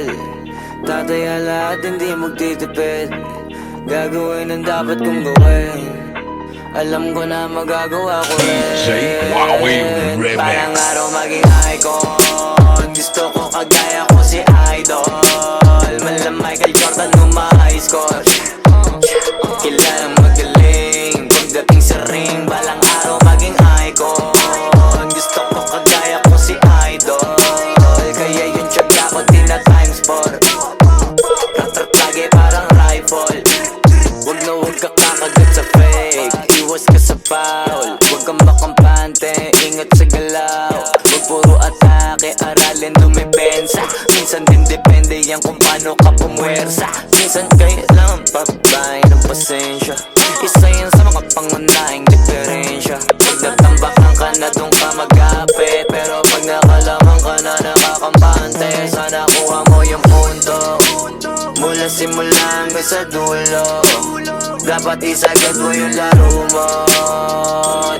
papel. Tataya lahat, hindi magtitipid. Gagawin ang dapat kong gawin. Alam ko na magagawa ko rin. Parang araw maging icon. Gusto ko kagaya ko si Idol. Malam Michael Jordan nung ma-high score. Kilalang magaling pagdating sa ring. Balang araw maging icon. Gusto ko kagaya ko si Idol. Kaya yung tiyaga ko tina-times 4. Rat-rat lagi parang rifle. Huwag na huwag ka kakagat sa fake. Iwas ka sa foul. Huwag kang makampante, ingat sa galaw. Huwag puro atake, aralin dumipensa. Minsan din depende yan kung paano ka pumwersa. Minsan kailangan pabay ng pasensya. Isa yan sa mga pangunahing diferensya. Pag natambakan ka na doon ka mag-apit. Pero pag nakalaman ka na nakakampante, sana kuha mo yung punto. Mula simula hanggang sa dulo. Dapat isagad mo yung laro mo.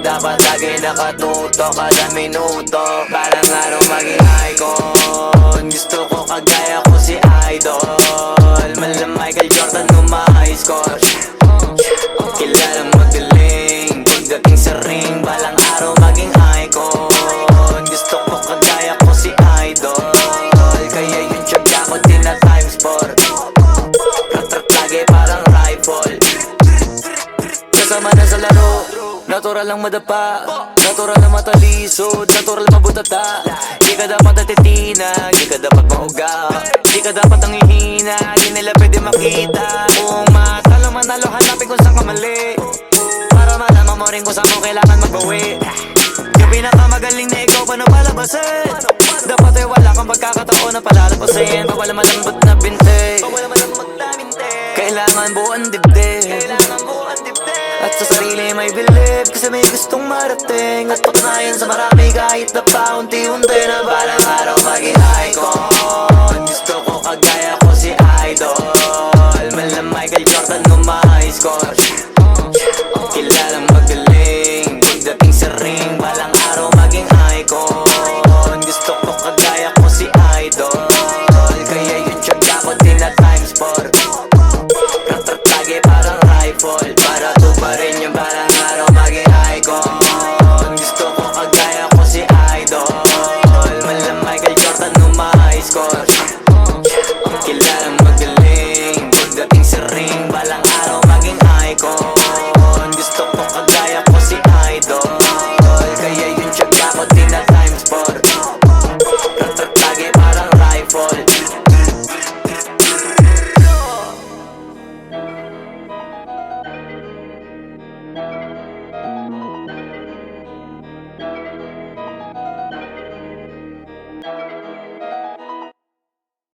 Dapat lagi nakatuto kada minuto. Parang araw maging icon. Gusto ko kagaya ko si Idol. Malam Michael Jordan nung ma-high score. Kilalang magaling pagdating sa ring. Balang araw maging icon. Gusto ko kagaya ko si Idol. Kaya yung tiyaga ko tina-times 4. Rat-rat lagi parang rifle. Kasama na sa laro, natural lang madapa. Natural lang matalisod, natural mabutata. Di ka dapat atitina, di ka dapat mahuga. Di ka dapat ang ihina, di nila pwede makita. Kung matalo manalo, hanapin kung saan ka mali. Para malaman mo rin kung saan mo kailangan magbawi. Yung pinakamagaling na ikaw, paano palabasin? Dapat ay wala kang pagkakataon na palalabasin. Bawala malambot na binte, kailangan buuan dibdib. At sa sarili may believe, kasi may gustong marating. At patunayan sa marami kahit na paunti-unti.